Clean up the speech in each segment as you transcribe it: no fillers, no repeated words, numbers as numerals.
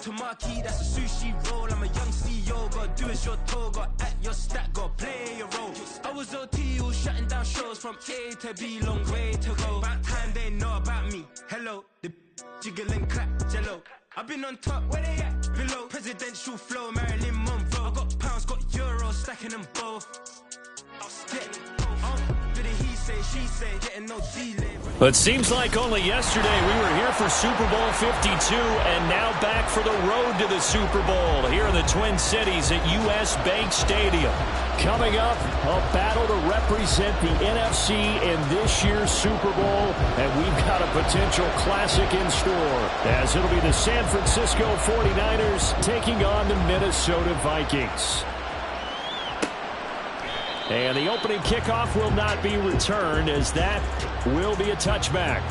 to marquee, that's a sushi roll. I'm a young CEO, gotta do as you're told. Got at your stack, gotta play your role. I was OT, all shutting down shows from A to B, long way to go. About time they know about me. Hello, the jiggle and clap, jello. I've been on top, where they at? Below, presidential flow, Marilyn Monroe. I got pounds, got euros, stacking them both. But seems like only yesterday we were here for Super Bowl 52 and now back for the road to the Super Bowl here in the Twin Cities at US Bank Stadium. Coming up, a battle to represent the NFC in this year's Super Bowl, and we've got a potential classic in store, as it'll be the San Francisco 49ers taking on the Minnesota Vikings. And the opening kickoff will not be returned, as that will be a touchback.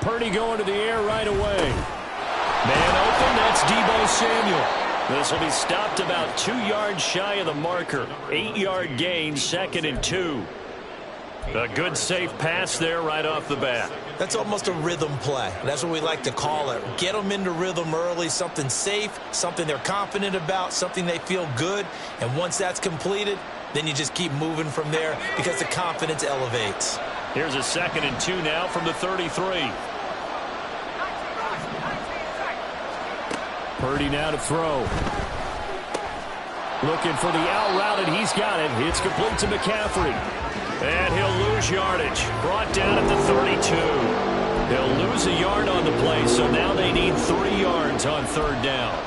Purdy going to the air right away. Man open, that's Deebo Samuel. This will be stopped about 2 yards shy of the marker. 8-yard gain, 2nd and 2. A good safe pass there right off the bat. That's almost a rhythm play. That's what we like to call it. Get them into rhythm early, something safe, something they're confident about, something they feel good. And once that's completed, then you just keep moving from there because the confidence elevates. Here's a 2nd and 2 now from the 33. Purdy now to throw. Looking for the out route, and he's got it. It's complete to McCaffrey. And he'll lose yardage. Brought down at the 32. He'll lose a yard on the play, so now they need 3 yards on 3rd down.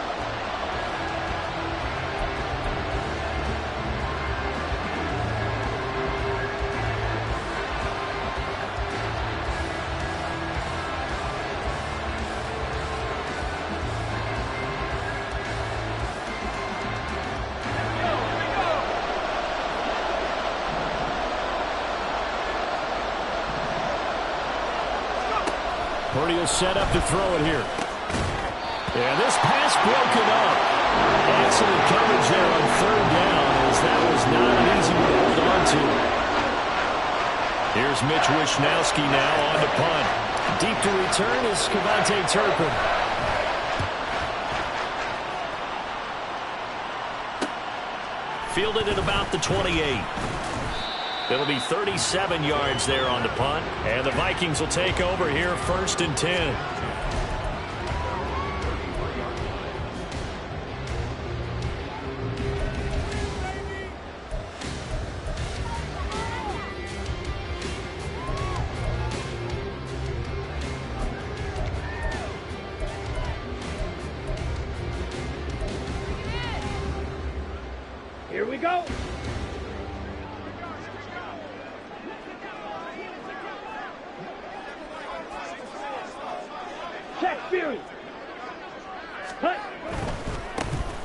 Purdy will set up to throw it here. And this pass broken up. Excellent coverage there on 3rd down, as that was not an easy one to hold on to. Here's Mitch Wishnowski now on to punt. Deep to return is Kevontae Turpin. Fielded at about the 28. It'll be 37 yards there on the punt, and the Vikings will take over here 1st and 10. Here we go.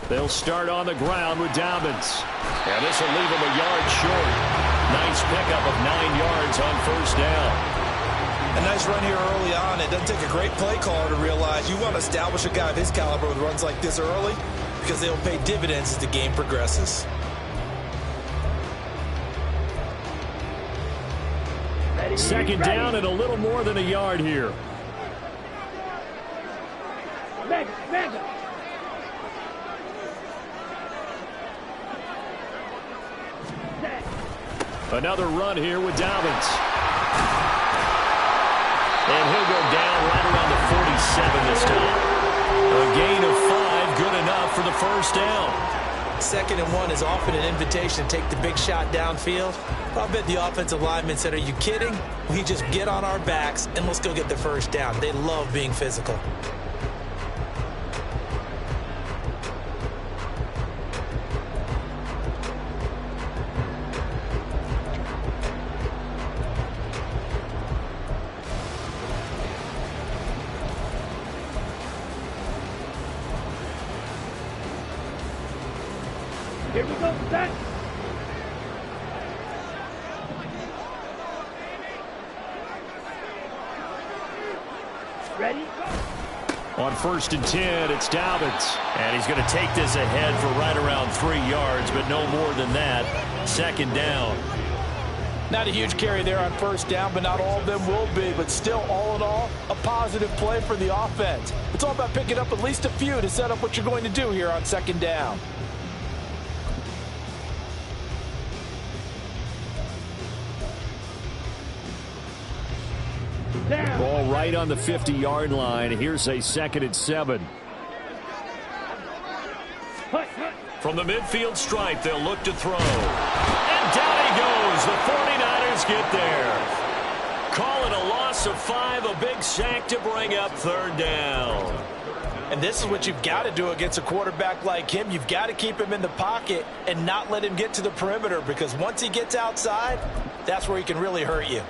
They'll start on the ground with Dobbins. And this will leave him a yard short. Nice pickup of 9 yards on 1st down. A nice run here early on. It doesn't take a great play caller to realize you want to establish a guy of his caliber with runs like this early, because they'll pay dividends as the game progresses. Second down and a little more than a yard here. Mega. Another run here with Dobbins. And he'll go down right around the 47 this time. A gain of 5, good enough for the 1st down. 2nd and 1 is often an invitation to take the big shot downfield. I bet the offensive linemen said, "Are you kidding? We just get on our backs and let's go get the 1st down." They love being physical. Here we go, set. Ready? On 1st and 10, it's Dobbins. And he's going to take this ahead for right around 3 yards, but no more than that. 2nd down. Not a huge carry there on 1st down, but not all of them will be. But still, all in all, a positive play for the offense. It's all about picking up at least a few to set up what you're going to do here on 2nd down. Ball right on the 50-yard line. Here's a 2nd and 7. From the midfield stripe, they'll look to throw. And down he goes. The 49ers get there. Call it a loss of 5, a big sack to bring up 3rd down. And this is what you've got to do against a quarterback like him. You've got to keep him in the pocket and not let him get to the perimeter, because once he gets outside, that's where he can really hurt you.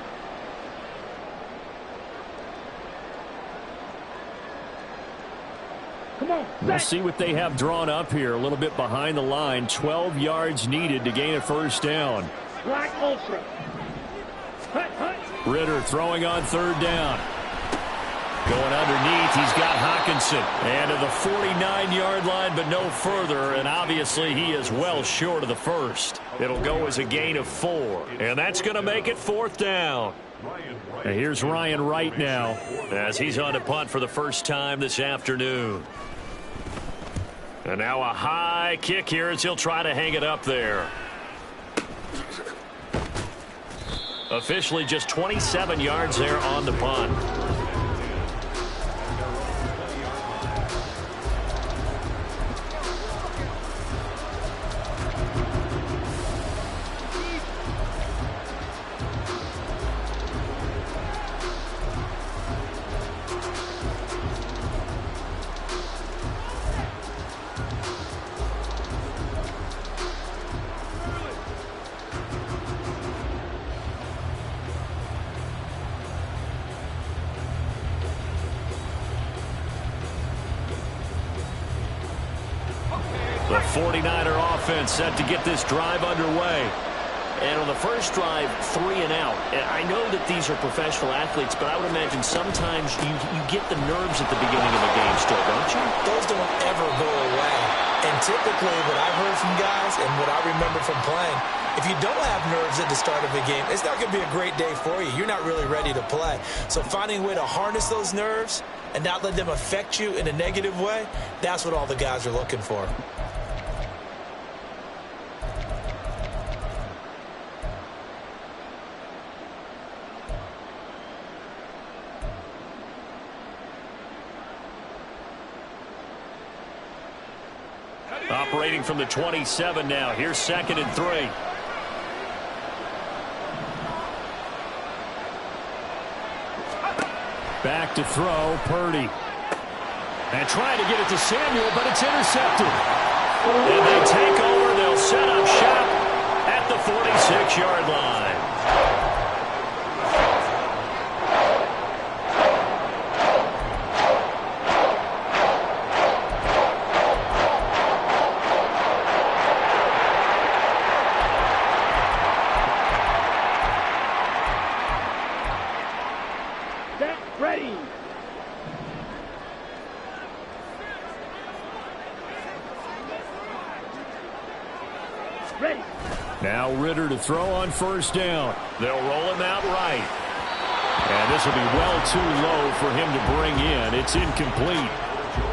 Come on. We'll see what they have drawn up here. A little bit behind the line. 12 yards needed to gain a 1st down. Black Ultra. Ritter throwing on 3rd down. Going underneath, he's got Hawkinson. And to the 49-yard line, but no further. And obviously, he is well short of the 1st. It'll go as a gain of 4. And that's going to make it 4th down. And here's Ryan Wright now, as he's on to punt for the first time this afternoon. And now a high kick here as he'll try to hang it up there. Officially just 27 yards there on the punt. The 49er offense set to get this drive underway. And on the first drive, 3 and out. And I know that these are professional athletes, but I would imagine sometimes you get the nerves at the beginning of the game still, don't you? Those don't ever go away. And typically what I've heard from guys and what I remember from playing, if you don't have nerves at the start of a game, it's not going to be a great day for you. You're not really ready to play. So finding a way to harness those nerves and not let them affect you in a negative way, that's what all the guys are looking for. Operating from the 27 now. Here's 2nd and 3. Back to throw, Purdy. And trying to get it to Samuel, but it's intercepted. And they take over. They'll set up shop at the 46-yard line. Ready. Ready. Now Ritter to throw on 1st down. They'll roll him out right. And this will be well too low for him to bring in. It's incomplete.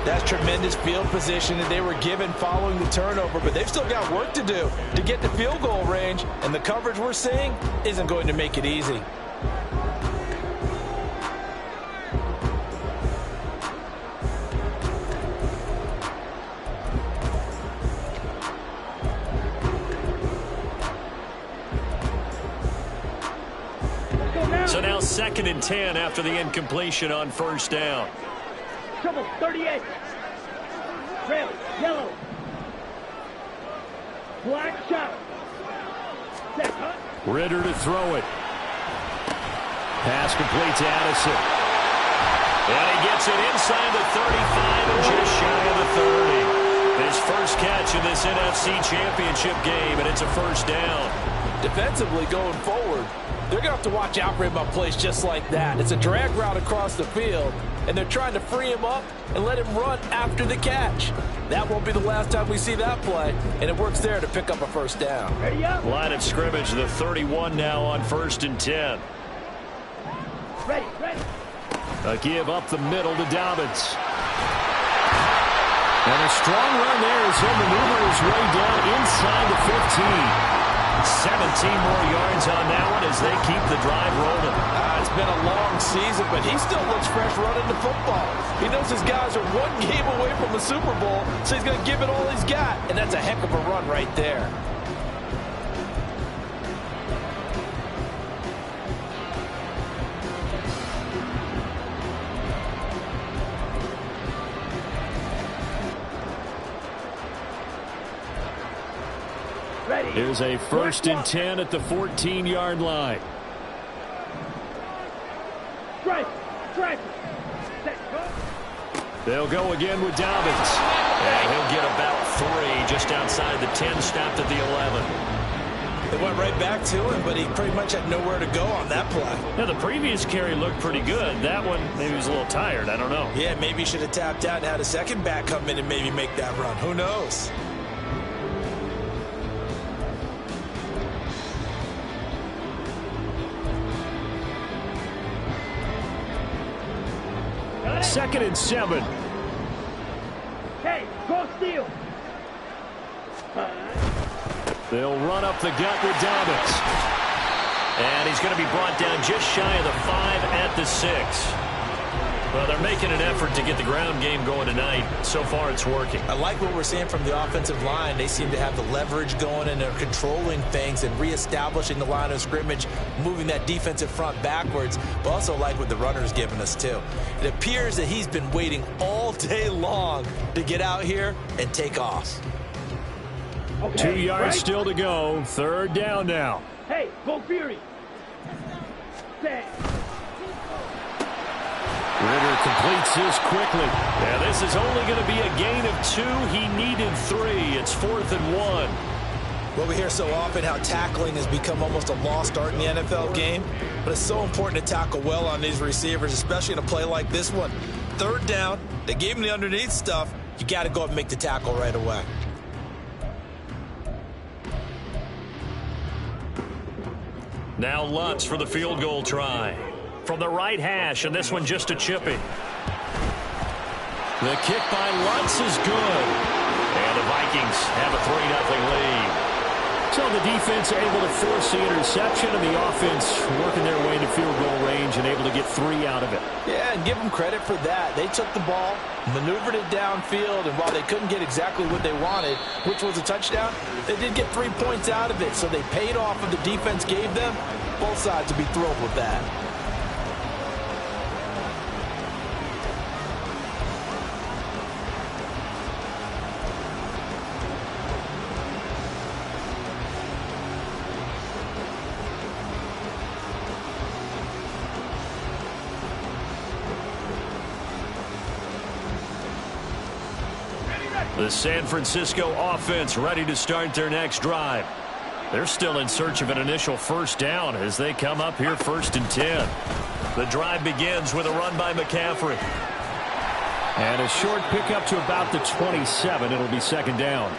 That's tremendous field position that they were given following the turnover, but they've still got work to do to get to field goal range, and the coverage we're seeing isn't going to make it easy. So now 2nd and 10 after the incompletion on 1st down. Trouble, 38. Red, yellow. Black shot. Set, huh? Ritter to throw it. Pass complete to Addison. And he gets it inside the 35 and just shy of the 30. His first catch in this NFC Championship game, and it's a 1st down. Defensively going forward, they're going to have to watch out for him on plays just like that. It's a drag route across the field, and they're trying to free him up and let him run after the catch. That won't be the last time we see that play, and it works there to pick up a first down. Ready up. Line of scrimmage, the 31 now on 1st and 10. Ready. A give up the middle to Dobbins. And a strong run there as he'll maneuver his way down inside the 15. 17 more yards on that one as they keep the drive rolling. It's been a long season, but he still looks fresh running the football. He knows his guys are one game away from the Super Bowl, so he's going to give it all he's got, and that's a heck of a run right there. Here's a 1st and 10 at the 14-yard line. Drive. Set, go. They'll go again with Dobbins. And he'll get about 3 just outside the 10, stopped at the 11. They went right back to him, but he pretty much had nowhere to go on that play. Now, the previous carry looked pretty good. That one, maybe he was a little tired. I don't know. Yeah, maybe he should have tapped out and had a second back come in and maybe make that run. Who knows? Second and 7. Hey, go steal. They'll run up the gut with Dobbins. And he's going to be brought down just shy of the 5 at the 6. Well, they're making an effort to get the ground game going tonight. So far, it's working. I like what we're seeing from the offensive line. They seem to have the leverage going, and they're controlling things and reestablishing the line of scrimmage, moving that defensive front backwards, but also like what the runner's giving us, too. It appears that he's been waiting all day long to get out here and take off. Okay, 2 yards right. still to go. 3rd down now. Hey, go Fury. Set. Ritter completes this quickly. Yeah, this is only going to be a gain of 2. He needed 3. It's 4th and 1. Well, we hear so often how tackling has become almost a lost art in the NFL game, but it's so important to tackle well on these receivers, especially in a play like this one. 3rd down, they gave him the underneath stuff. You got to go up and make the tackle right away. Now Lutz for the field goal try. From the right hash, and this one just a chipping. The kick by Lutz is good. And the Vikings have a 3-0 lead. So the defense able to force the interception, and the offense working their way into field goal range and able to get 3 out of it. Yeah, and give them credit for that. They took the ball, maneuvered it downfield, and while they couldn't get exactly what they wanted, which was a touchdown, they did get 3 points out of it. So they paid off what the defense gave them. Both sides would be thrilled with that. The San Francisco offense ready to start their next drive. They're still in search of an initial 1st down as they come up here 1st and 10. The drive begins with a run by McCaffrey. And a short pickup to about the 27. It'll be 2nd down.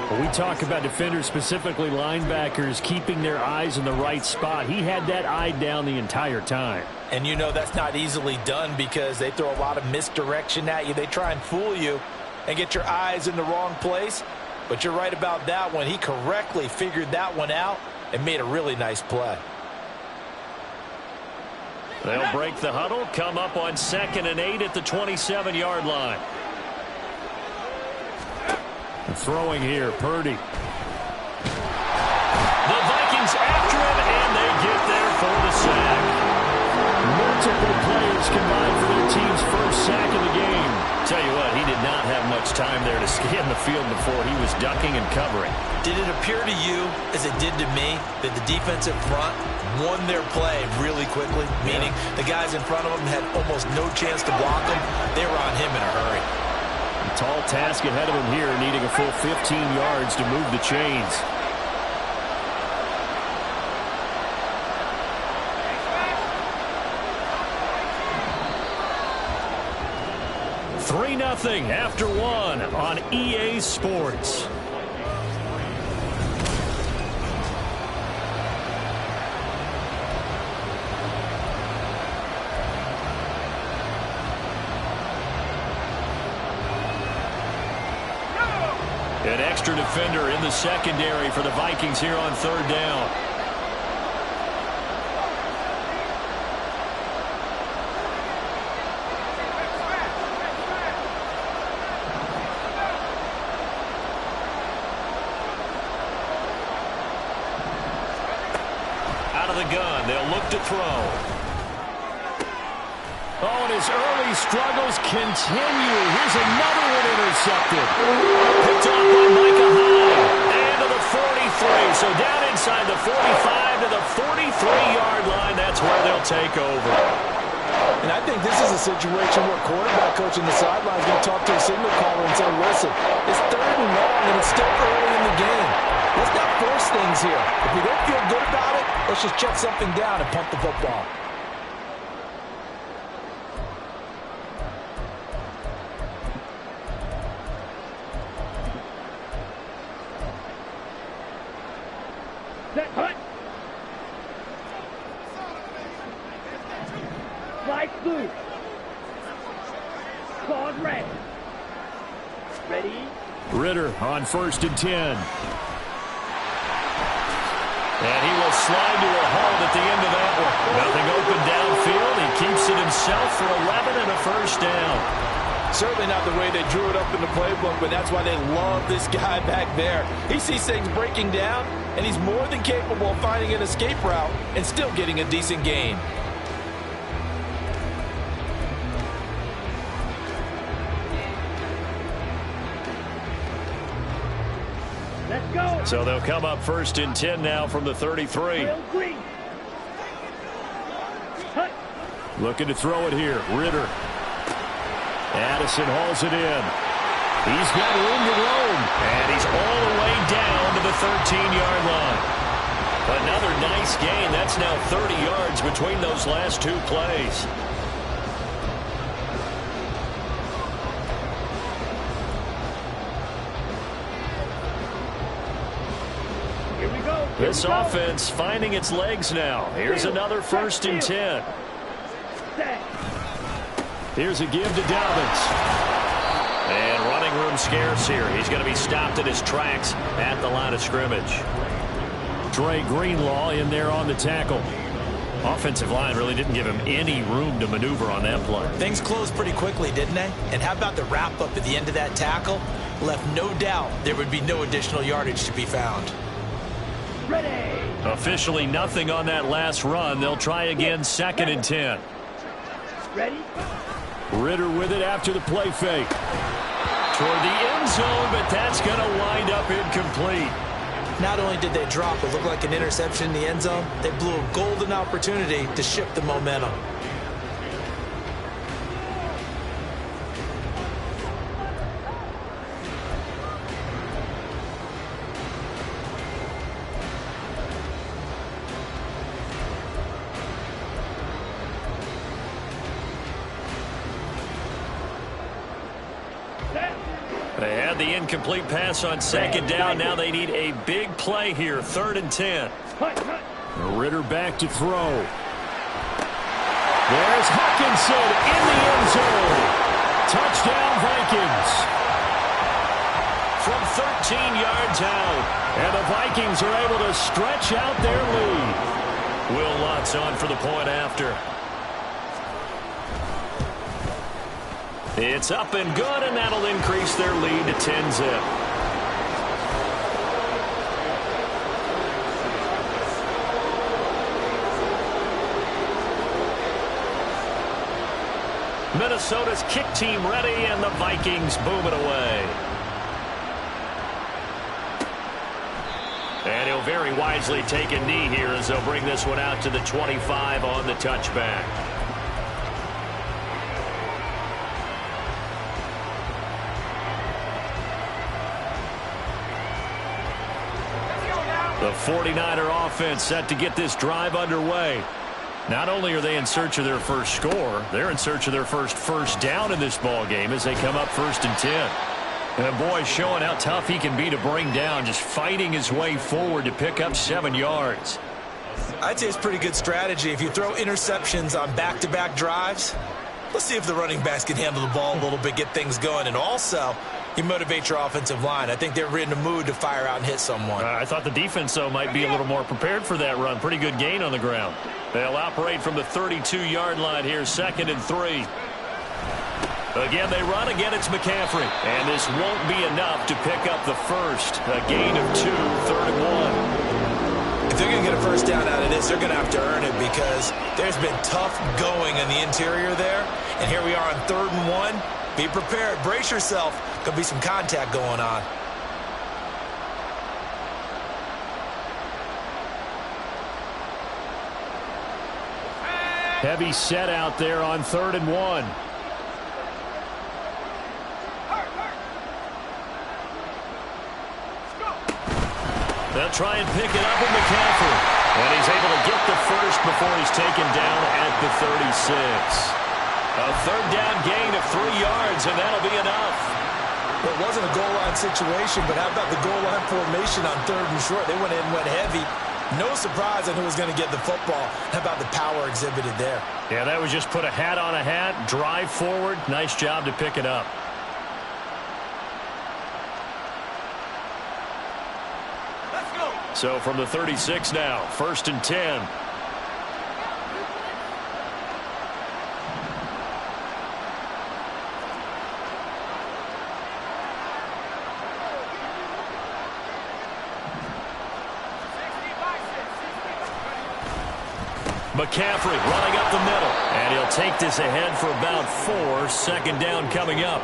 When we talk about defenders, specifically linebackers, keeping their eyes in the right spot, he had that eye down the entire time. And you know that's not easily done because they throw a lot of misdirection at you. They try and fool you and get your eyes in the wrong place. But you're right about that one. He correctly figured that one out and made a really nice play. They'll break the huddle, come up on 2nd and 8 at the 27-yard line. Throwing here, Purdy. The Vikings after him, and they get there for the sack. Multiple players combined for their team's 1st sack of the game. Tell you what, he did not have much time there to scan the field before he was ducking and covering. Did it appear to you, as it did to me, that the defensive front won their play really quickly? Meaning the guys in front of them had almost no chance to block him. They were on him in a hurry. A tall task ahead of him here, needing a full 15 yards to move the chains. 3-0 after one on EA Sports. An extra defender in the secondary for the Vikings here on third down. Out of the gun, they'll look to throw. Oh, and his early struggles continue. Here's another one intercepted. Picked off by Micah Hyde. And to the 43. So down inside the 45 to the 43-yard line. That's where they'll take over. And I think this is a situation where quarterback coach on the sideline is going to talk to a signal caller and say, listen, it's 3rd and long and it's still early in the game. Let's not force things here. If we don't feel good about it, let's just check something down and punt the football. Slide through. Claws red. Ready? Ritter on 1st and 10. And he will slide to a halt at the end of that one. Nothing open downfield. He keeps it himself for 11 and a first down. Certainly not the way they drew it up in the playbook, but that's why they love this guy back there. He sees things breaking down, and he's more than capable of finding an escape route and still getting a decent gain. Let's go. So they'll come up 1st and 10 now from the 33. Looking to throw it here. Ritter. Addison hauls it in. He's got room to roam. And he's all the way down to the 13-yard line. Another nice gain. That's now 30 yards between those last two plays. Here we go. This offense finding its legs now. Here's another 1st and 10. Here's a give to Dobbins. And running room scarce here. He's going to be stopped in his tracks at the line of scrimmage. Dre Greenlaw in there on the tackle. Offensive line really didn't give him any room to maneuver on that play. Things closed pretty quickly, didn't they? And how about the wrap-up at the end of that tackle? Left no doubt there would be no additional yardage to be found. Ready. Officially nothing on that last run. They'll try again 2nd and 10. Ready? Ritter with it after the play fake. Toward the end zone, but that's going to wind up incomplete. Not only did they drop what looked like an interception in the end zone, they blew a golden opportunity to shift the momentum. They had the incomplete pass on 2nd down. Now they need a big play here. 3rd and 10. Ritter back to throw. There's Hawkinson in the end zone. Touchdown Vikings. From 13 yards out. And the Vikings are able to stretch out their lead. Will Lutz on for the point after. It's up and good, and that'll increase their lead to 10-zip. Minnesota's kick team ready, and the Vikings boom it away. And he'll very wisely take a knee here as they'll bring this one out to the 25 on the touchback. The 49er offense set to get this drive underway. Not only are they in search of their first score, they're in search of their first down in this ball game as they come up 1st and 10. And boy, showing how tough he can be to bring down, just fighting his way forward to pick up 7 yards. I'd say it's pretty good strategy. If you throw interceptions on back-to-back drives, let's see if the running backs can handle the ball a little bit, get things going, and also you motivate your offensive line. I think they're in the mood to fire out and hit someone. I thought the defense, though, might be a little more prepared for that run. Pretty good gain on the ground. They'll operate from the 32-yard line here, 2nd and 3. Again, they run. Again, it's McCaffrey. And this won't be enough to pick up the first. A gain of 2, 3rd and 1. If they're going to get a first down out of this, they're going to have to earn it because there's been tough going in the interior there. And here we are on 3rd and 1. Be prepared. Brace yourself. Could be some contact going on. Heavy set out there on 3rd and 1. They'll try and pick it up with McCaffrey. And he's able to get the first before he's taken down at the 36. A 3rd down gain of 3 yards, and that'll be enough. Well, it wasn't a goal line situation, but how about the goal line formation on 3rd and short? They went in, went heavy. No surprise on who was going to get the football. How about the power exhibited there? Yeah, that was just put a hat on a hat, drive forward. Nice job to pick it up. Let's go. So from the 36 now, 1st and 10. McCaffrey running up the middle. And he'll take this ahead for about 4. 2nd down coming up.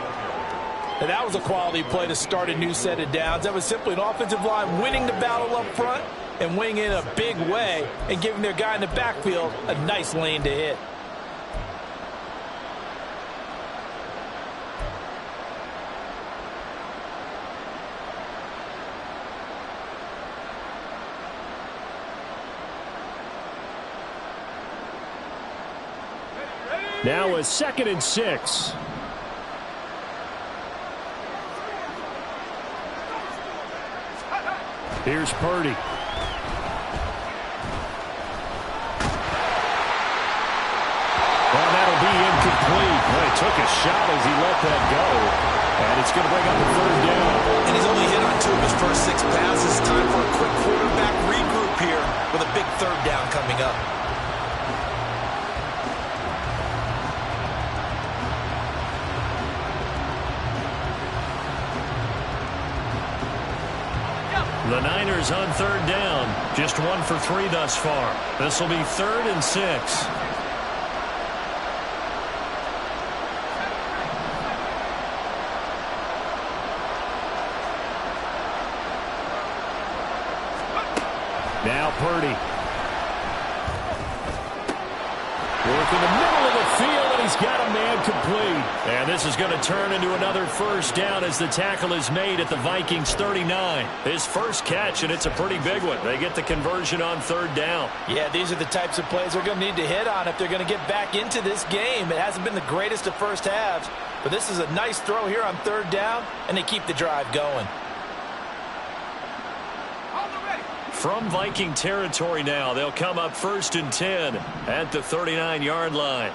And that was a quality play to start a new set of downs. That was simply an offensive line winning the battle up front and winning in a big way and giving their guy in the backfield a nice lane to hit. Now a 2nd and 6. Here's Purdy. Well, that'll be incomplete. Well, he took a shot as he let that go. And it's going to bring up a 3rd down. And he's only hit on 2 of his first 6 passes. Time for a quick quarterback regroup here with a big 3rd down coming up. The Niners on 3rd down. Just 1 for 3 thus far. This will be 3rd and 6. Now Purdy. Working the middle of the field, and he's got a man complete. And this is going to turn into another 1st down as the tackle is made at the Vikings 39. His first catch, and it's a pretty big one. They get the conversion on 3rd down. Yeah, these are the types of plays they're going to need to hit on if they're going to get back into this game. It hasn't been the greatest of first halves, but this is a nice throw here on 3rd down, and they keep the drive going. From Viking territory now, they'll come up 1st and 10 at the 39-yard line.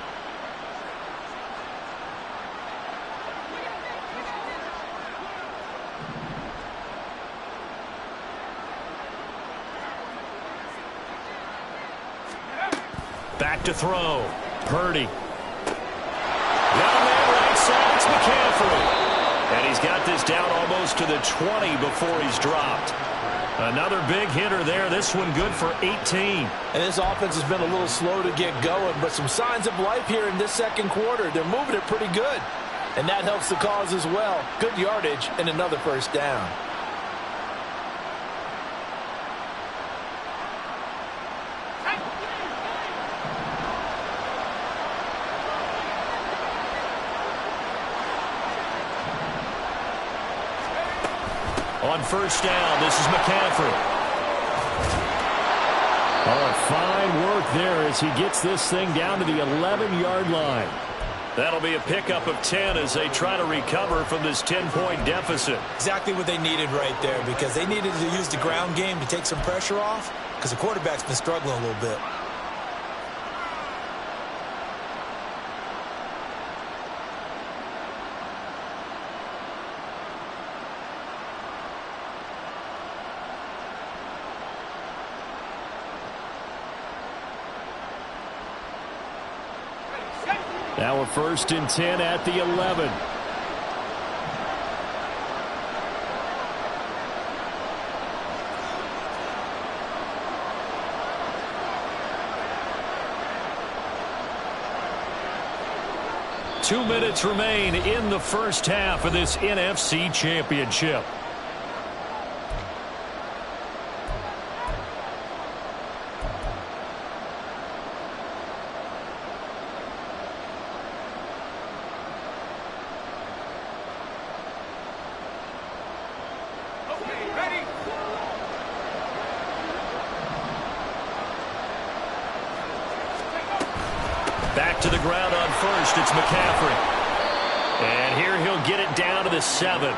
Back to throw. Purdy. Got a man right side. It's McCaffrey. And he's got this down almost to the 20 before he's dropped. Another big hitter there. This one good for 18. And this offense has been a little slow to get going, but some signs of life here in this 2nd quarter. They're moving it pretty good. And that helps the cause as well. Good yardage and another 1st down. On 1st down, this is McCaffrey. Oh, fine work there as he gets this thing down to the 11-yard line. That'll be a pickup of 10 as they try to recover from this 10-point deficit. Exactly what they needed right there, because they needed to use the ground game to take some pressure off, because the quarterback's been struggling a little bit. Now a 1st and 10 at the 11. Two minutes remain in the first half of this NFC Championship. Back to the ground on 1st. It's McCaffrey. And here he'll get it down to the 7.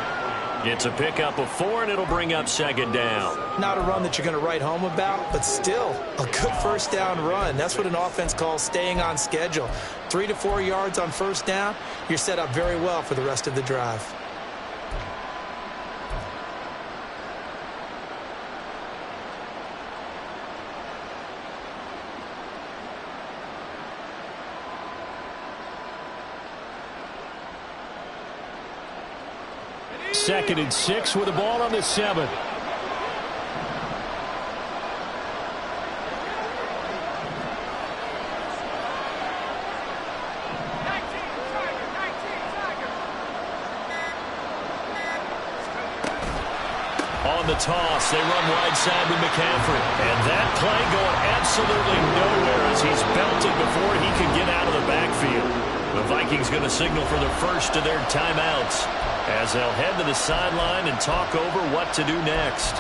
It's a pickup of 4, and it'll bring up 2nd down. Not a run that you're going to write home about, but still a good 1st down run. That's what an offense calls staying on schedule. 3 to 4 yards on 1st down. You're set up very well for the rest of the drive. Second and 6 with the ball on the 7. On the toss, they run right side with McCaffrey. And that play going absolutely nowhere as he's belted before he can get out of the backfield. The Vikings going to signal for the first of their timeouts as they'll head to the sideline and talk over what to do next.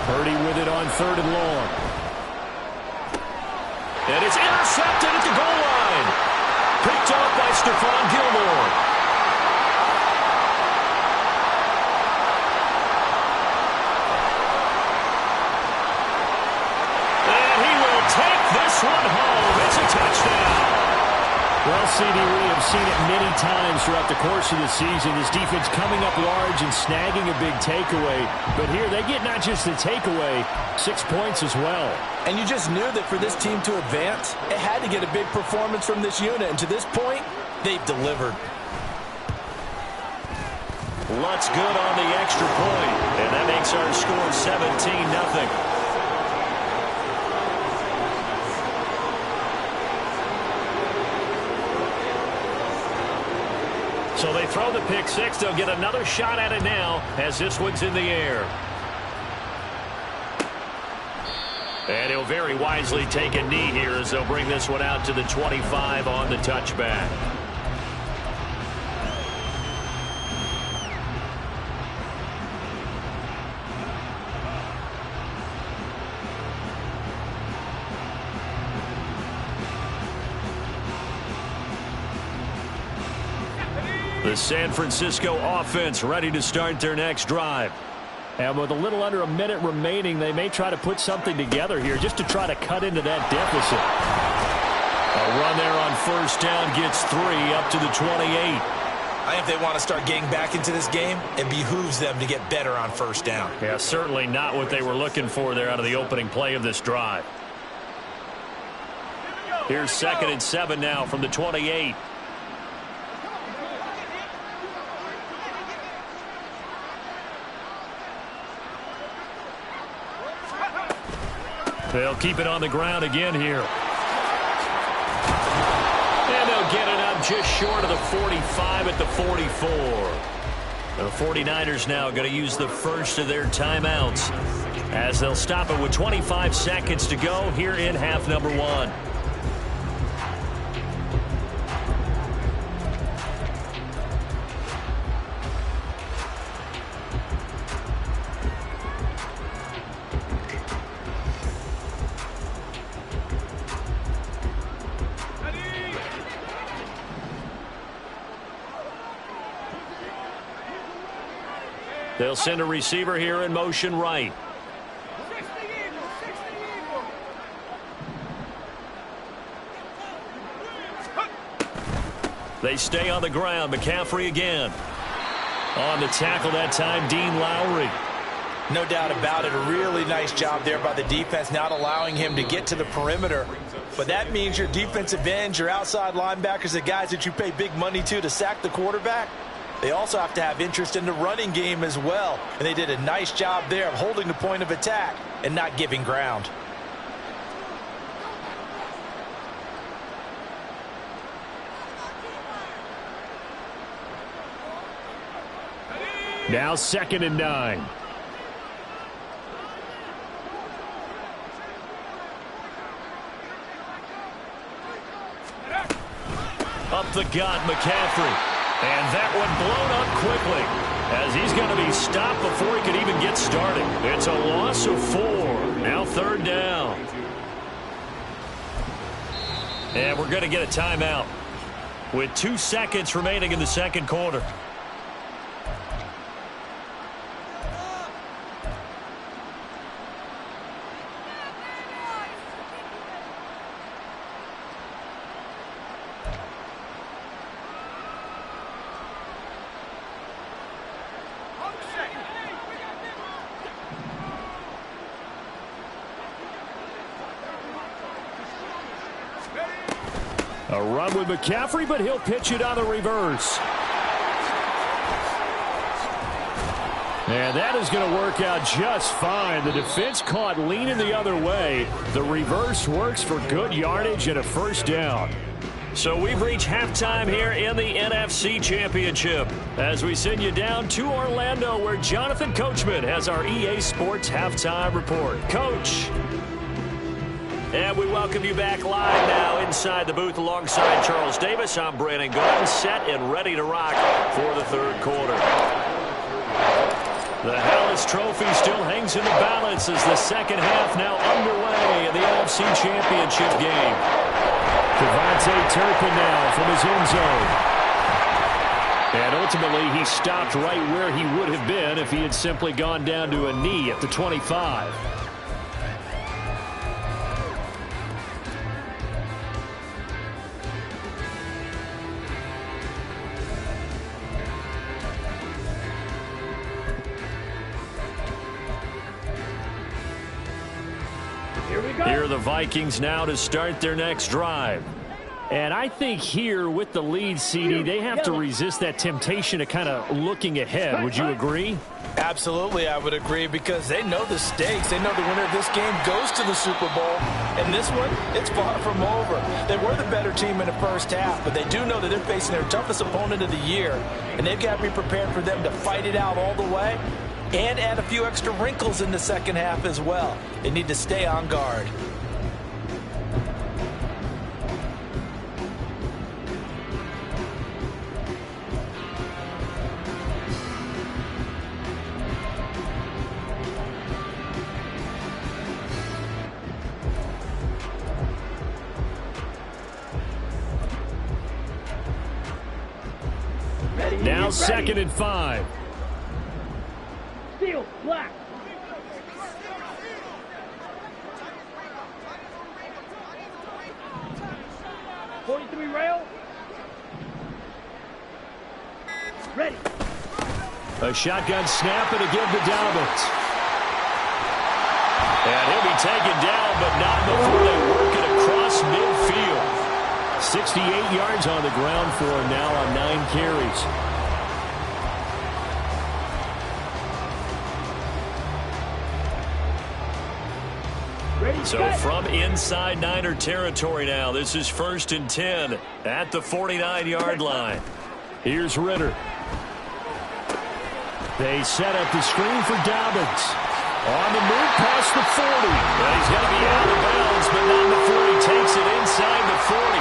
Purdy with it on 3rd and long. And it's intercepted at the goal line. Picked off by Stephon Gilmore. And he will take this one home. It's a touchdown. Well, CD, we have seen it many times throughout the course of the season. This defense coming up large and snagging a big takeaway. But here they get not just the takeaway, 6 points as well. And you just knew that for this team to advance, it had to get a big performance from this unit. And to this point, they've delivered. Lutz good on the extra point. And that makes our score 17-0. So they throw the pick 6. They'll get another shot at it now as this one's in the air. And he'll very wisely take a knee here as they'll bring this one out to the 25 on the touchback. The San Francisco offense ready to start their next drive. And with a little under a minute remaining, they may try to put something together here just to try to cut into that deficit. A run there on 1st down gets 3 up to the 28. I think they want to start getting back into this game. It behooves them to get better on 1st down. Yeah, certainly not what they were looking for there out of the opening play of this drive. Here's 2nd and 7 now from the 28. They'll keep it on the ground again here. And they'll get it up just short of the 45 at the 44. The 49ers now going to use the first of their timeouts as they'll stop it with 25 seconds to go here in half number one. They'll send a receiver here in motion right. They stay on the ground. McCaffrey again. On the tackle that time, Dean Lowry. No doubt about it. A really nice job there by the defense, not allowing him to get to the perimeter. But that means your defensive ends, your outside linebackers, the guys that you pay big money to sack the quarterback, they also have to have interest in the running game as well. And they did a nice job there of holding the point of attack and not giving ground. Now 2nd and 9. Up the gut, McCaffrey. And that one blown up quickly as he's going to be stopped before he could even get started. It's a loss of 4. Now 3rd down. And we're going to get a timeout with 2 seconds remaining in the second quarter. A run with McCaffrey, but he'll pitch it on the reverse. And that is going to work out just fine. The defense caught leaning the other way. The reverse works for good yardage and a 1st down. So we've reached halftime here in the NFC Championship as we send you down to Orlando where Jonathan Coachman has our EA Sports Halftime Report. Coach. And we welcome you back live now inside the booth alongside Charles Davis. I'm Brandon Gordon, set and ready to rock for the 3rd quarter. The Hallis Trophy still hangs in the balance as the second half now underway in the NFC Championship game. Devontae Turpin now from his end zone. And ultimately he stopped right where he would have been if he had simply gone down to a knee at the 25. Here are the Vikings now to start their next drive. And I think here with the lead, CD, they have to resist that temptation of kind of looking ahead. Would you agree? Absolutely, I would agree because they know the stakes. They know the winner of this game goes to the Super Bowl. And this one, it's far from over. They were the better team in the first half, but they do know that they're facing their toughest opponent of the year. And they've got to be prepared for them to fight it out all the way and add a few extra wrinkles in the second half as well. They need to stay on guard. Now 2nd and 5. Steel, black. Rail. Ready. A shotgun snap and again to Dobbins. And he'll be taken down, but not before they work it across midfield. 68 yards on the ground for him now on 9 carries. So from inside Niner territory now, this is 1st and 10 at the 49-yard line. Here's Ritter. They set up the screen for Dobbins. On the move past the 40. Well, he's going to be out of bounds, but not before he takes it inside the 40.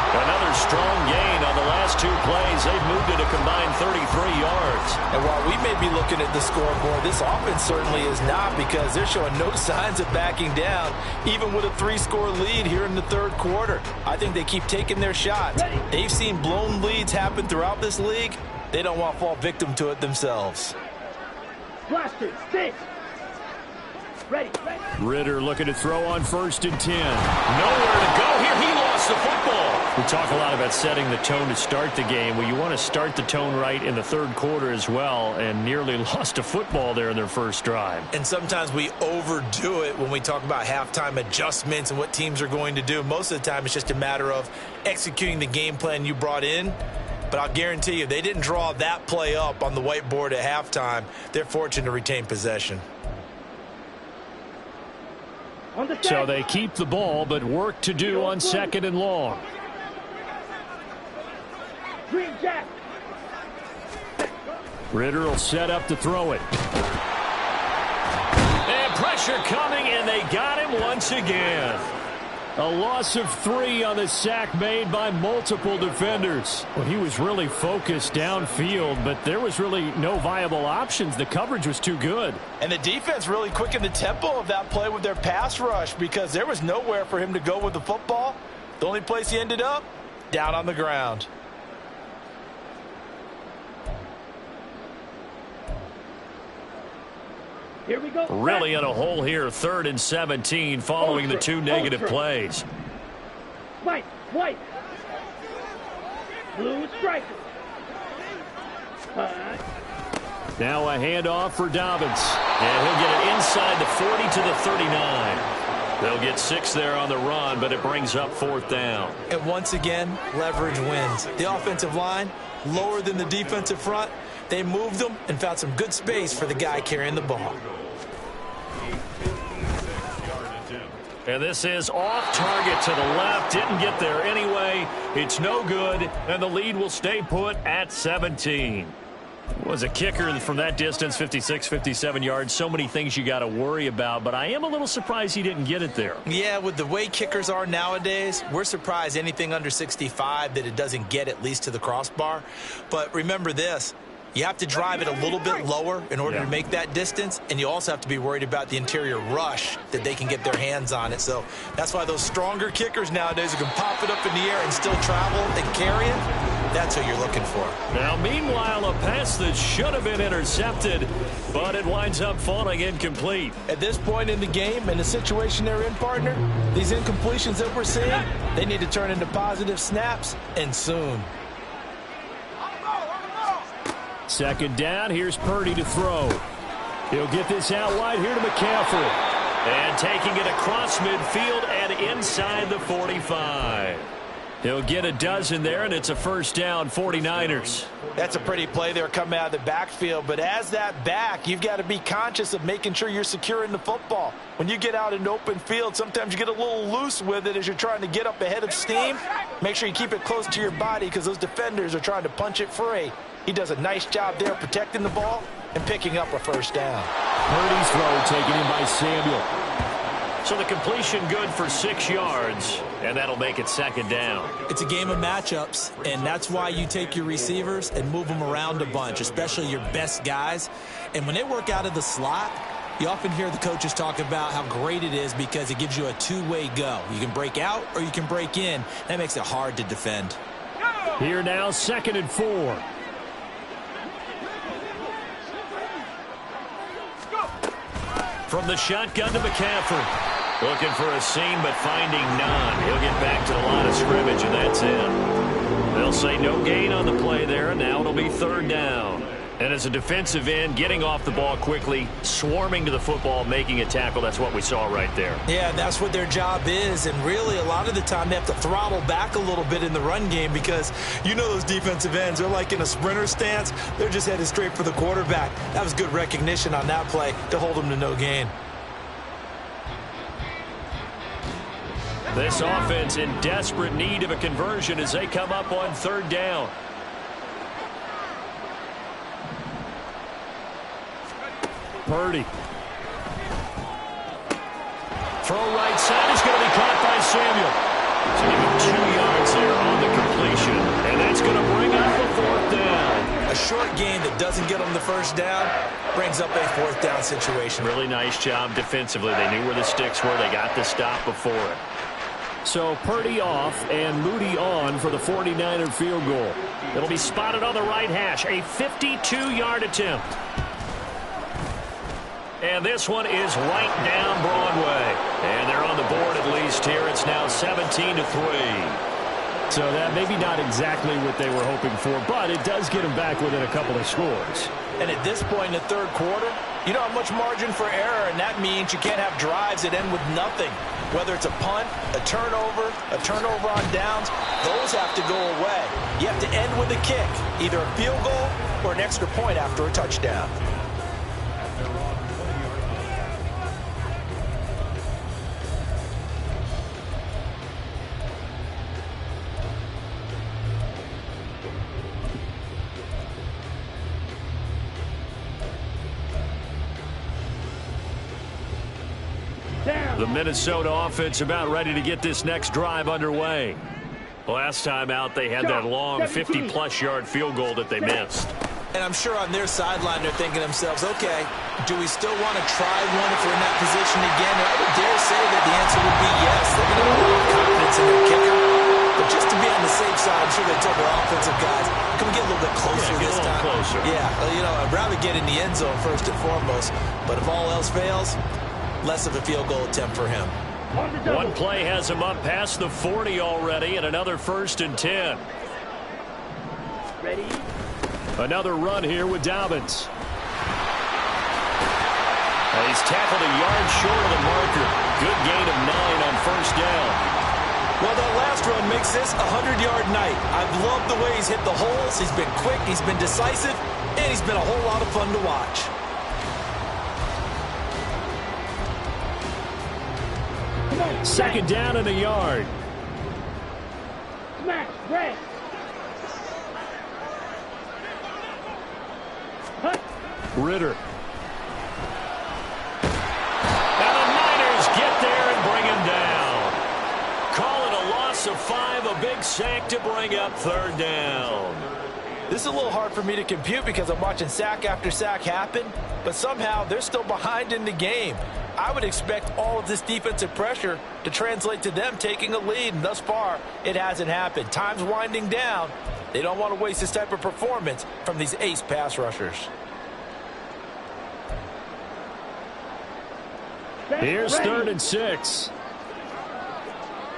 Another strong gain on the last 2 plays. They've moved it a combined 33 yards. And while we may be looking at the scoreboard, this offense certainly is not, because they're showing no signs of backing down, even with a 3-score lead here in the 3rd quarter. I think they keep taking their shots. They've seen blown leads happen throughout this league. They don't want to fall victim to it themselves. Blaster, stick. Ready. Ritter looking to throw on 1st and 10. Nowhere to go here. He lost the football. We talk a lot about setting the tone to start the game. Well, you want to start the tone right in the 3rd quarter as well, and nearly lost a football there in their first drive. And sometimes we overdo it when we talk about halftime adjustments and what teams are going to do. Most of the time it's just a matter of executing the game plan you brought in. But I'll guarantee you, they didn't draw that play up on the whiteboard at halftime. They're fortunate to retain possession. So they keep the ball, but work to do on 2nd and long. Green Jack. Ritter will set up to throw it. And pressure coming, and they got him once again. A loss of 3 on the sack made by multiple defenders. Well, he was really focused downfield, but there was really no viable options. The coverage was too good. And the defense really quickened the tempo of that play with their pass rush, because there was nowhere for him to go with the football. The only place he ended up, down on the ground. Here we go. Really in a hole here, 3rd and 17 following the 2 negative plays. White. Blue striker. Now a handoff for Dobbins. And he'll get it inside the 40 to the 39. They'll get 6 there on the run, but it brings up 4th down. And once again, leverage wins. The offensive line, lower than the defensive front. They moved them and found some good space for the guy carrying the ball. And this is off target to the left. Didn't get there anyway. It's no good, and the lead will stay put at 17. Was a kicker from that distance, 56, 57 yards. So many things you got to worry about, but I am a little surprised he didn't get it there. Yeah, with the way kickers are nowadays, we're surprised anything under 65 that it doesn't get at least to the crossbar. But remember this. You have to drive it a little bit lower in order to make that distance, and you also have to be worried about the interior rush that they can get their hands on it. So that's why those stronger kickers nowadays who can pop it up in the air and still travel and carry it, that's what you're looking for. Now, meanwhile, a pass that should have been intercepted, but it winds up falling incomplete. At this point in the game and the situation they're in, partner, these incompletions that we're seeing, they need to turn into positive snaps, and soon. 2nd down, here's Purdy to throw. He'll get this out wide here to McCaffrey. And taking it across midfield and inside the 45. He'll get a dozen there, and it's a 1st down, 49ers. That's a pretty play there coming out of the backfield, but as that back, you've got to be conscious of making sure you're securing the football. When you get out in open field, sometimes you get a little loose with it as you're trying to get up ahead of steam. Make sure you keep it close to your body, because those defenders are trying to punch it free. He does a nice job there protecting the ball and picking up a 1st down. Purdy's throw taken in by Samuel. So the completion good for 6 yards, and that'll make it 2nd down. It's a game of matchups, and that's why you take your receivers and move them around a bunch, especially your best guys. And when they work out of the slot, you often hear the coaches talk about how great it is because it gives you a 2-way go. You can break out or you can break in. That makes it hard to defend. Here now, 2nd and 4. From the shotgun to McCaffrey. Looking for a seam, but finding none. He'll get back to the line of scrimmage, and that's it. They'll say no gain on the play there, and now it'll be 3rd down. And as a defensive end, getting off the ball quickly, swarming to the football, making a tackle, that's what we saw right there. Yeah, that's what their job is, and really a lot of the time they have to throttle back a little bit in the run game because you know those defensive ends, they're like in a sprinter stance. They're just headed straight for the quarterback. That was good recognition on that play to hold them to no gain. This offense in desperate need of a conversion as they come up on third down. Purdy. Throw right side is going to be caught by Samuel. So give him 2 yards there on the completion. And that's going to bring up a fourth down. A short gain that doesn't get them the first down brings up a fourth down situation. Really nice job defensively. They knew where the sticks were. They got the stop before it. So Purdy off and Moody on for the 49er field goal. It'll be spotted on the right hash. A 52-yard attempt. And this one is right down Broadway. And they're on the board at least here. It's now 17-3. So that maybe not exactly what they were hoping for, but it does get them back within a couple of scores. And at this point in the third quarter, you don't have much margin for error, and that means you can't have drives that end with nothing. Whether it's a punt, a turnover on downs, those have to go away. You have to end with a kick, either a field goal or an extra point after a touchdown. The Minnesota offense about ready to get this next drive underway. Last time out, they had that long 50-plus yard field goal that they missed. And I'm sure on their sideline, they're thinking to themselves, okay, do we still want to try one if we're in that position again? And I would dare say that the answer would be yes. They're going to have a lot of confidence in their kicker. But just to be on the safe side, I'm sure they told their offensive guys, can we get a little bit closer this time? Closer. Yeah, you know, I'd rather get in the end zone first and foremost. But if all else fails, less of a field goal attempt for him. One play has him up past the 40 already, and another 1st and 10. Ready? Another run here with Dobbins. And he's tackled a yard short of the marker. Good gain of 9 on 1st down. Well, that last run makes this a 100-yard night. I've loved the way he's hit the holes. He's been quick, he's been decisive, and he's been a whole lot of fun to watch. Second down in the yard. Smash, red. Hut. Ritter. And the Niners get there and bring him down. Call it a loss of 5, a big sack to bring up 3rd down. This is a little hard for me to compute because I'm watching sack after sack happen, but somehow they're still behind in the game. I would expect all of this defensive pressure to translate to them taking a lead, and thus far, it hasn't happened. Time's winding down. They don't want to waste this type of performance from these ace pass rushers. Here's 3rd and 6.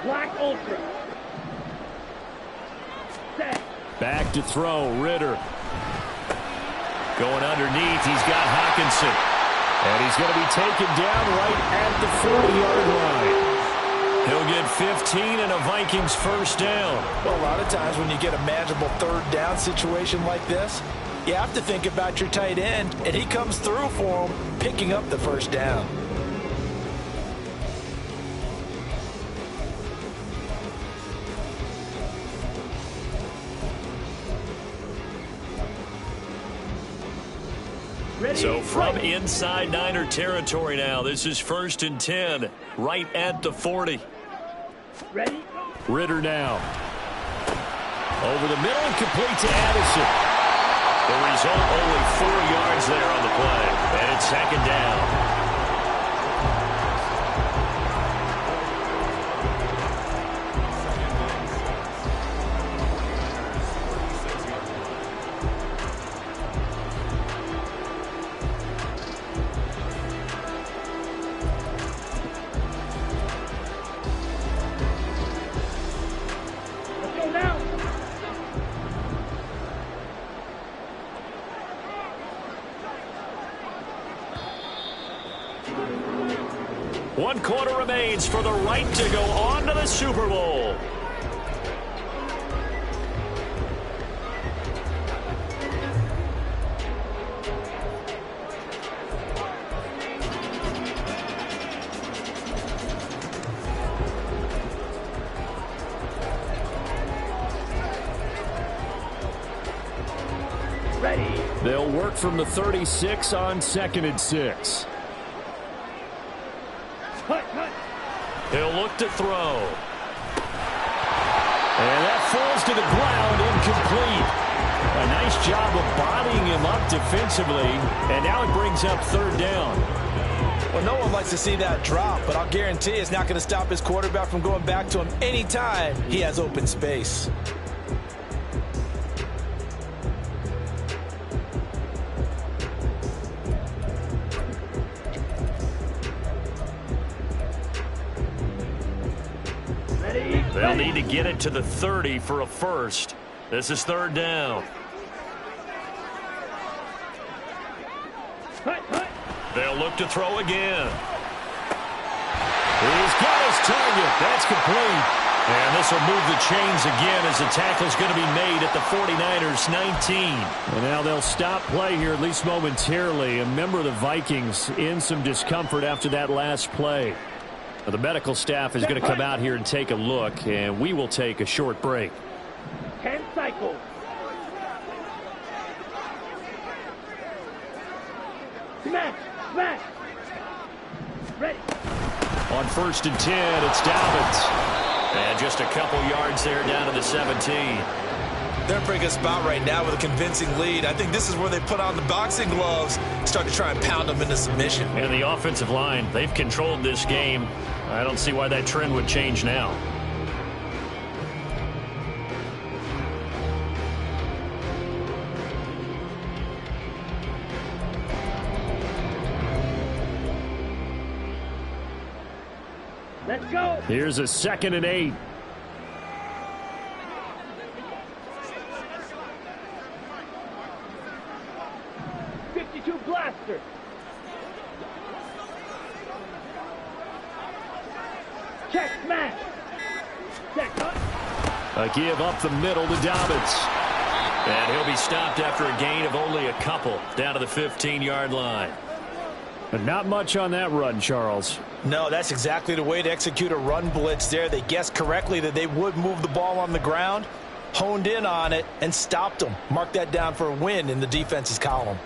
Black Ultra. Set. Back to throw, Ritter. Going underneath, he's got Hawkinson. And he's going to be taken down right at the 40-yard line. He'll get 15 and a Vikings 1st down. Well, a lot of times when you get a manageable 3rd down situation like this, you have to think about your tight end, and he comes through for him, picking up the 1st down. So from inside Niner territory now, this is 1st and 10, right at the 40. Ready? Ritter now. Over the middle and complete to Addison. The result, only 4 yards there on the play. And it's 2nd down. One quarter remains for the right to go on to the Super Bowl. They'll work from the 36 on 2nd and 6. Cut, cut. He'll look to throw. And that falls to the ground, incomplete. A nice job of bodying him up defensively, and now it brings up 3rd down. Well, no one likes to see that drop, but I'll guarantee it's not going to stop his quarterback from going back to him anytime he has open space. They'll need to get it to the 30 for a first. This is 3rd down. They'll look to throw again. He's got his target. That's complete. And this will move the chains again as the tackle's going to be made at the 49ers 19. And now they'll stop play here, at least momentarily. A member of the Vikings in some discomfort after that last play. The medical staff is going to come out here and take a look, and we will take a short break. 10 cycles. Smash, smash. Ready. On 1st and 10, it's Dobbins. And just a couple yards there down to the 17. They're in a pretty good spot right now with a convincing lead. I think this is where they put on the boxing gloves, start to try and pound them into submission. And the offensive line, they've controlled this game. I don't see why that trend would change now. Let's go. Here's a 2nd and 8. Blaster. Check, smash. Check, cut. A give up the middle to Dobbins. And he'll be stopped after a gain of only a couple down to the 15-yard line. But not much on that run, Charles. No, that's exactly the way to execute a run blitz there. They guessed correctly that they would move the ball on the ground, honed in on it, and stopped them. Mark that down for a win in the defense's column.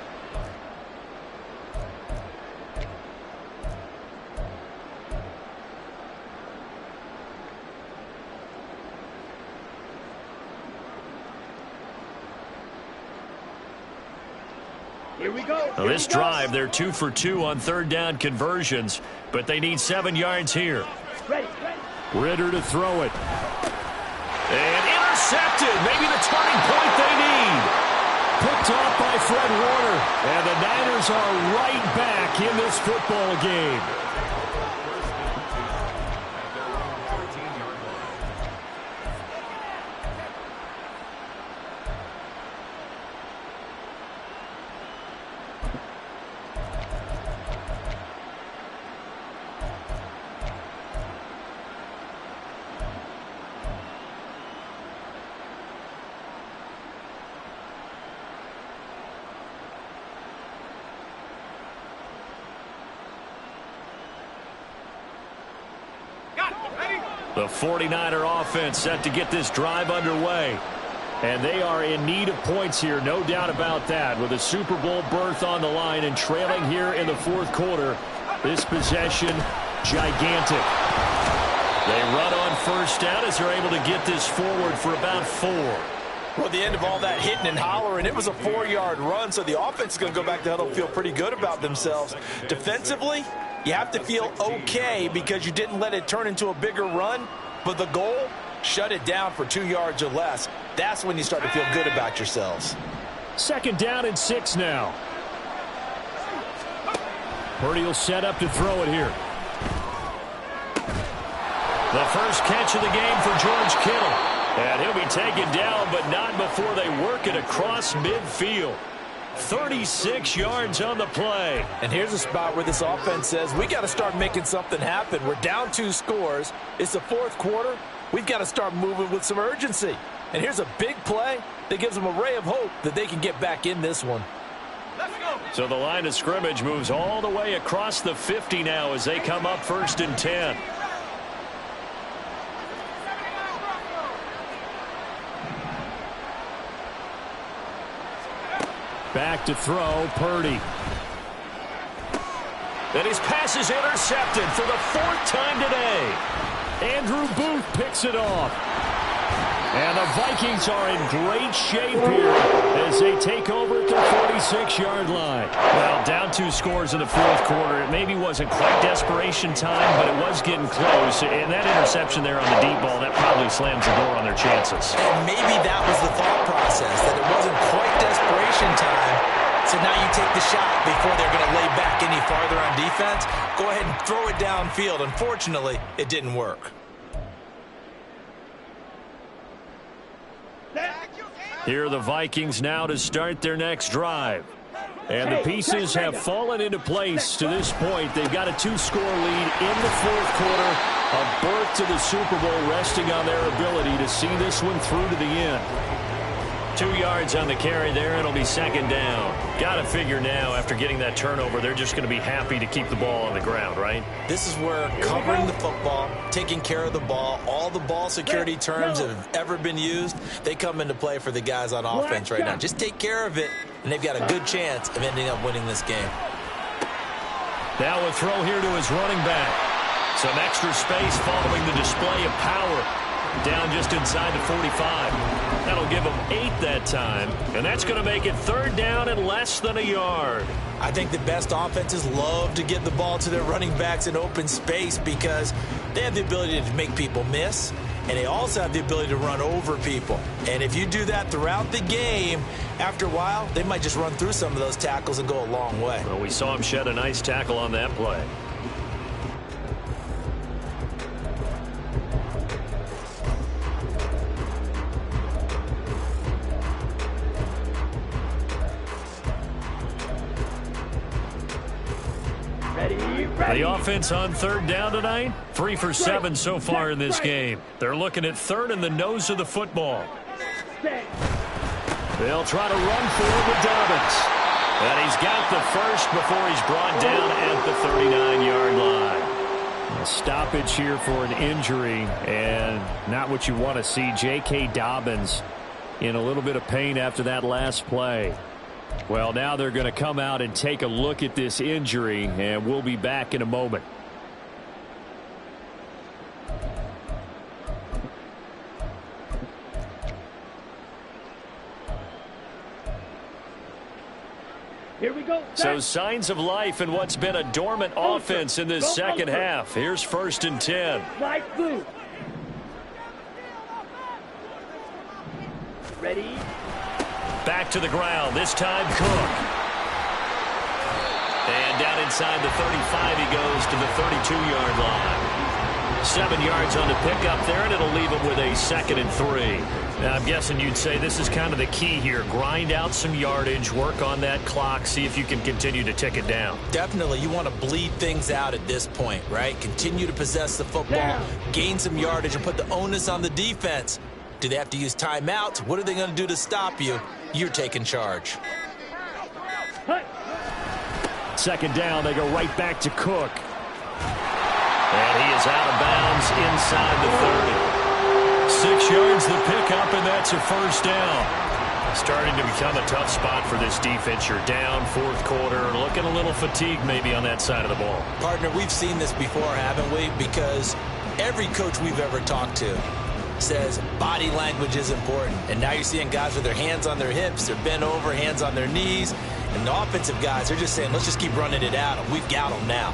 Here we go. Now this drive, they're 2 for 2 on 3rd down conversions, but they need 7 yards here. Ready, ready. Ritter to throw it. And intercepted. Maybe the turning point they need. Picked off by Fred Warner. And the Niners are right back in this football game. The 49er offense set to get this drive underway. And they are in need of points here, no doubt about that. With a Super Bowl berth on the line and trailing here in the 4th quarter, this possession, gigantic. They run on 1st down as they're able to get this forward for about 4. Well, at the end of all that hitting and hollering, it was a 4-yard run, so the offense is going to go back to huddle and feel pretty good about themselves. Defensively, you have to feel okay because you didn't let it turn into a bigger run, but the goal, shut it down for 2 yards or less. That's when you start to feel good about yourselves. 2nd down and 6 now. Purdy will set up to throw it here. The first catch of the game for George Kittle. And he'll be taken down, but not before they work it across midfield. 36 yards on the play. And here's a spot where this offense says, we got to start making something happen. We're down 2 scores. It's the 4th quarter. We've got to start moving with some urgency. And here's a big play that gives them a ray of hope that they can get back in this one. Let's go. So the line of scrimmage moves all the way across the 50 now as they come up 1st and 10. Back to throw, Purdy. And his pass is intercepted for the 4th time today. Andrew Booth picks it off. And the Vikings are in great shape here as they take over at the 46-yard line. Well, down 2 scores in the 4th quarter. It maybe wasn't quite desperation time, but it was getting close. And that interception there on the deep ball, that probably slams the door on their chances. And maybe that was the thought process, that it wasn't quite desperation time. So now you take the shot before they're going to lay back any farther on defense. Go ahead and throw it downfield. Unfortunately, it didn't work. Here are the Vikings now to start their next drive. And the pieces have fallen into place to this point. They've got a 2-score lead in the 4th quarter. A berth to the Super Bowl resting on their ability to see this one through to the end. 2 yards on the carry there. It'll be 2nd down. Got to figure now, after getting that turnover, they're just going to be happy to keep the ball on the ground, right? This is where covering the football, taking care of the ball, all the ball security terms that have ever been used, they come into play for the guys on offense right now. Just take care of it, and they've got a good chance of ending up winning this game. Now a throw here to his running back. Some extra space following the display of power. Down just inside the 45. That'll give them 8 that time. And that's going to make it 3rd down and less than a yard. I think the best offenses love to get the ball to their running backs in open space because they have the ability to make people miss, and they also have the ability to run over people. And if you do that throughout the game, after a while, they might just run through some of those tackles and go a long way. Well, we saw him shed a nice tackle on that play. The offense on 3rd down tonight, 3 for 7 so far in this game. They're looking at 3rd and the nose of the football. They'll try to run for it with Dobbins. And he's got the first before he's brought down at the 39-yard line. A stoppage here for an injury, and not what you want to see. J.K. Dobbins in a little bit of pain after that last play. Well, now they're going to come out and take a look at this injury, and we'll be back in a moment. Here we go. So signs of life in what's been a dormant offense in this second half. Here's 1st and 10. Light blue. Ready? Back to the ground. This time Cook. And down inside the 35 he goes to the 32-yard line. 7 yards on the pickup there, and it'll leave him with a 2nd and 3. Now, I'm guessing you'd say this is kind of the key here. Grind out some yardage, work on that clock, see if you can continue to tick it down. Definitely. You want to bleed things out at this point, right? Continue to possess the football, gain some yardage, and put the onus on the defense. Do they have to use timeouts? What are they going to do to stop you? You're taking charge. 2nd down, they go right back to Cook. And he is out of bounds inside the 30. 6 yards the pickup, and that's a 1st down. Starting to become a tough spot for this defense. You're down 4th quarter, looking a little fatigued maybe on that side of the ball. Partner, we've seen this before, haven't we? Because every coach we've ever talked to says body language is important. And now you're seeing guys with their hands on their hips, they're bent over, hands on their knees. And the offensive guys, they're just saying, let's just keep running it out. We've got them now.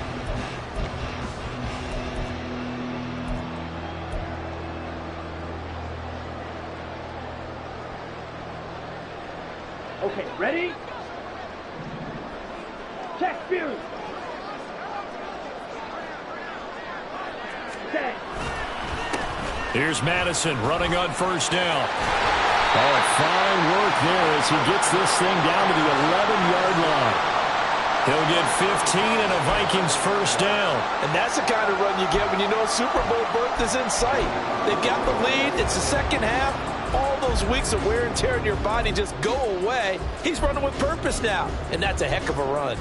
Okay, ready? Check view. Set. Here's Madison running on 1st down. Oh, fine work there as he gets this thing down to the 11-yard line. He'll get 15 and a Vikings 1st down. And that's the kind of run you get when you know Super Bowl berth is in sight. They've got the lead. It's the second half. All those weeks of wear and tear in your body just go away. He's running with purpose now, and that's a heck of a run.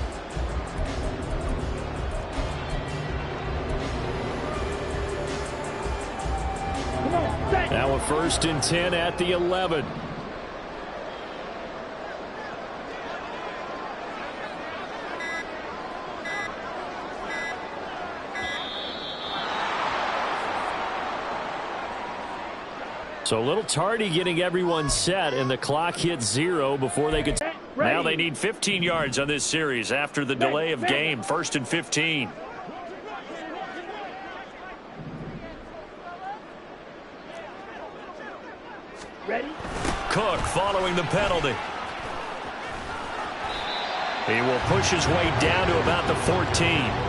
Now a 1st and 10 at the 11. So a little tardy getting everyone set, and the clock hit 0 before they could. Now they need 15 yards on this series after the delay of game. 1st and 15. Ready? Cook following the penalty. He will push his way down to about the 14.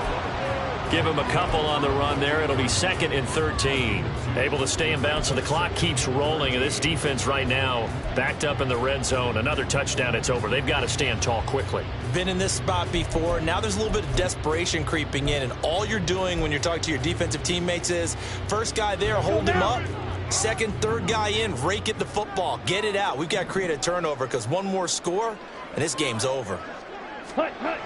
Give him a couple on the run there. It'll be 2nd and 13. Able to stay in bounds, so the clock keeps rolling. And this defense right now backed up in the red zone. Another touchdown, it's over. They've got to stand tall quickly. Been in this spot before. Now there's a little bit of desperation creeping in. And all you're doing when you're talking to your defensive teammates is, first guy there, hold him up. Second, third guy in, rake at the football. Get it out. We've got to create a turnover because one more score, and this game's over. Hut, hut.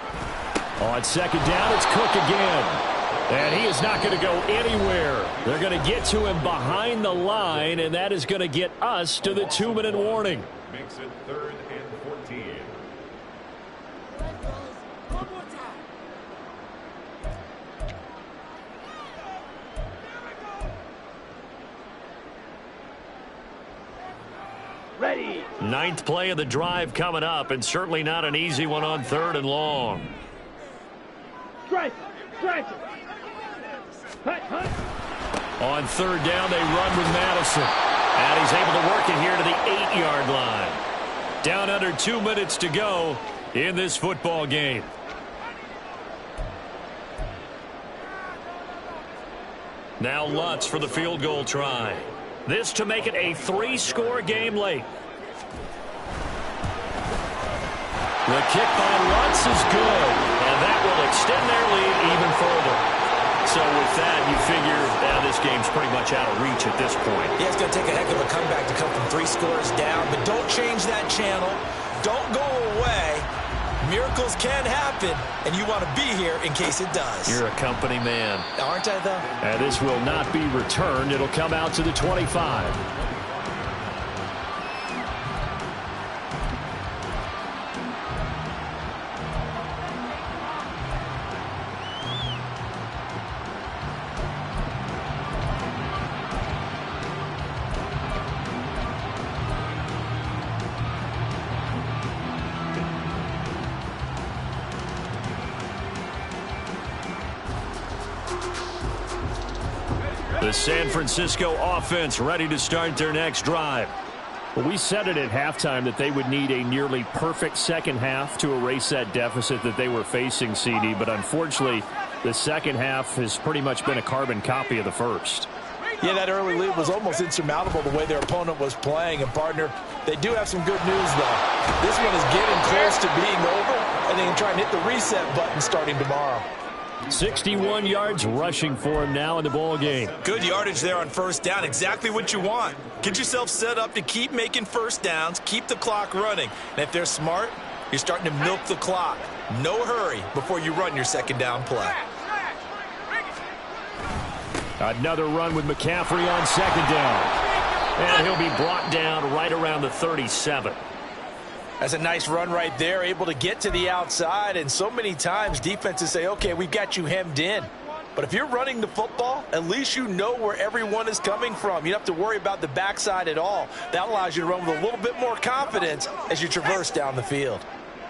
On 2nd down, it's Cook again. And he is not going to go anywhere. They're going to get to him behind the line, and that is going to get us to the 2-minute warning. Makes it 3rd and 14. Ready. 9th play of the drive coming up, and certainly not an easy one on 3rd and long. Strike. Strike. Hut, hut. On 3rd down, they run with Madison. And he's able to work it here to the 8-yard line. Down under 2 minutes to go in this football game. Now Lutz for the field goal try. This to make it a 3-score game late. The kick by Lutz is good, and that will extend their lead even further. So with that, you figure this game's pretty much out of reach at this point. Yeah, it's going to take a heck of a comeback to come from 3 scores down, but don't change that channel. Don't go away. Miracles can happen, and you want to be here in case it does. You're a company man. Aren't I, though? And this will not be returned. It'll come out to the 25. The San Francisco offense ready to start their next drive. Well, we said it at halftime that they would need a nearly perfect second half to erase that deficit that they were facing, CD. But unfortunately, the second half has pretty much been a carbon copy of the first. Yeah, that early lead was almost insurmountable the way their opponent was playing. And, partner, they do have some good news, though. This one is getting close to being over, and they can try and hit the reset button starting tomorrow. 61 yards rushing for him now in the ball game. Good yardage there on 1st down. Exactly what you want. Get yourself set up to keep making 1st downs, keep the clock running. And if they're smart, you're starting to milk the clock. No hurry before you run your 2nd down play. Another run with McCaffrey on 2nd down. And he'll be brought down right around the 37. That's a nice run right there, able to get to the outside. And so many times defenses say, okay, we've got you hemmed in. But if you're running the football, at least you know where everyone is coming from. You don't have to worry about the backside at all. That allows you to run with a little bit more confidence as you traverse down the field.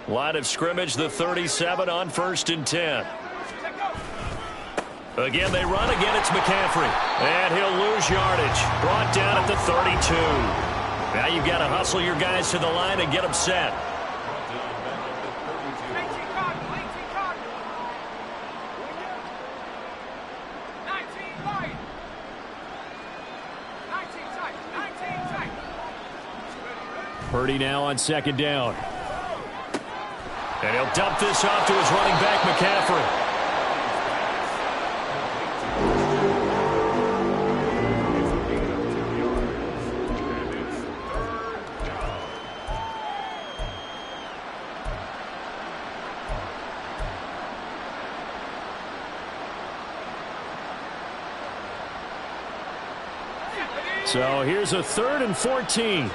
Line of scrimmage, the 37 on 1st and 10. Again, they run. Again, it's McCaffrey. And he'll lose yardage. Brought down at the 32. Now you've got to hustle your guys to the line and get them set. Purdy now on 2nd down. And he'll dump this off to his running back, McCaffrey. So here's a 3rd and 14.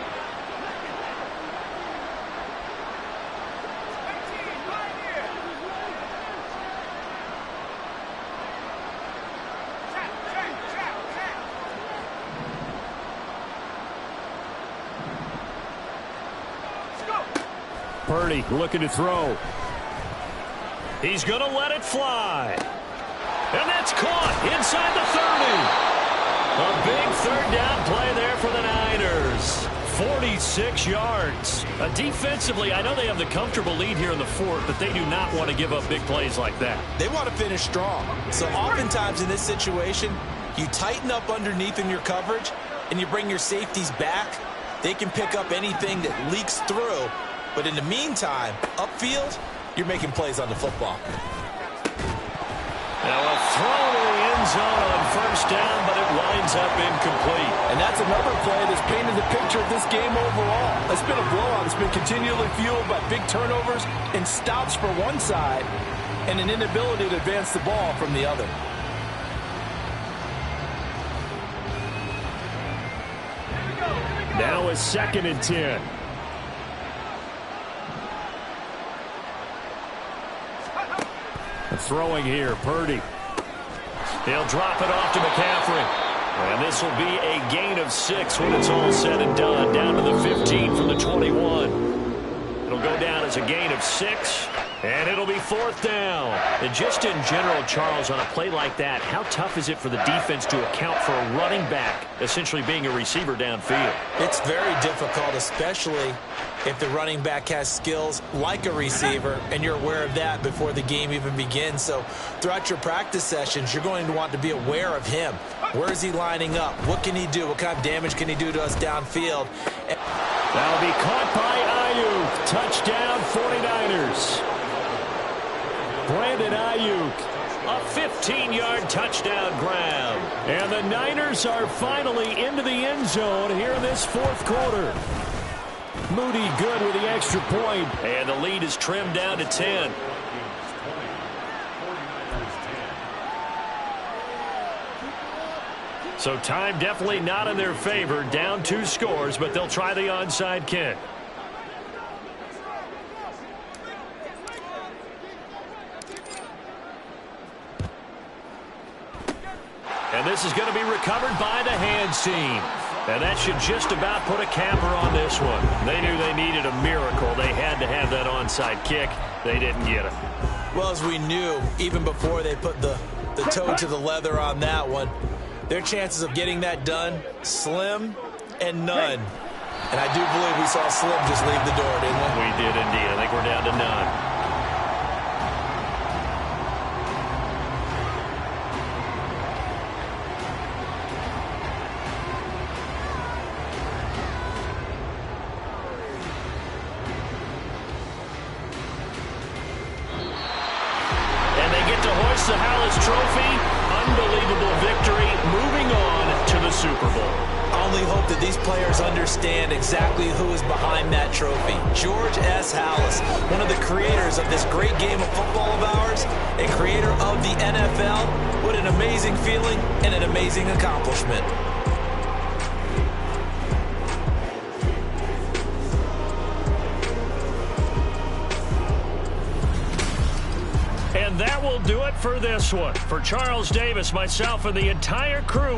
Purdy looking to throw. He's going to let it fly. And that's caught inside the 30. A big third down play there for the Niners. 46 yards. Defensively, I know they have the comfortable lead here in the fourth, but they do not want to give up big plays like that. They want to finish strong. So oftentimes in this situation, you tighten up underneath in your coverage, and you bring your safeties back. They can pick up anything that leaks through. But in the meantime, upfield, you're making plays on the football. Now a throw to the end zone on first down, but it winds up incomplete. And that's another play that's painted the picture of this game overall. It's been a blowout. It's been continually fueled by big turnovers and stops for one side and an inability to advance the ball from the other. Now a 2nd and 10. Throwing here, Purdy. He'll drop it off to McCaffrey. And this will be a gain of 6 when it's all said and done. Down to the 15 from the 21. It'll go down as a gain of 6. And it'll be 4th down. And just in general, Charles, on a play like that, how tough is it for the defense to account for a running back essentially being a receiver downfield? It's very difficult, especially if the running back has skills like a receiver, and you're aware of that before the game even begins. So throughout your practice sessions, you're going to want to be aware of him. Where is he lining up? What can he do? What kind of damage can he do to us downfield? That'll be caught by Ayuk. Touchdown, 49ers. Brandon Ayuk, a 15-yard touchdown grab. And the Niners are finally into the end zone here in this 4th quarter. Moody good with the extra point. And the lead is trimmed down to 10. So time definitely not in their favor. Down 2 scores, but they'll try the onside kick. And this is going to be recovered by the hands team. And that should just about put a capper on this one. They knew they needed a miracle. They had to have that onside kick. They didn't get it. Well, as we knew, even before they put the toe to the leather on that one, their chances of getting that done, slim and none. And I do believe we saw Slim just leave the door, didn't we? We did indeed. I think we're down to none. The Hallis Trophy, unbelievable victory, moving on to the Super Bowl. I only hope that these players understand exactly who is behind that trophy. George S. Hallis, one of the creators of this great game of football of ours, a creator of the NFL. What an amazing feeling and an amazing accomplishment. And that will do it for this one. For Charles Davis, myself, and the entire crew.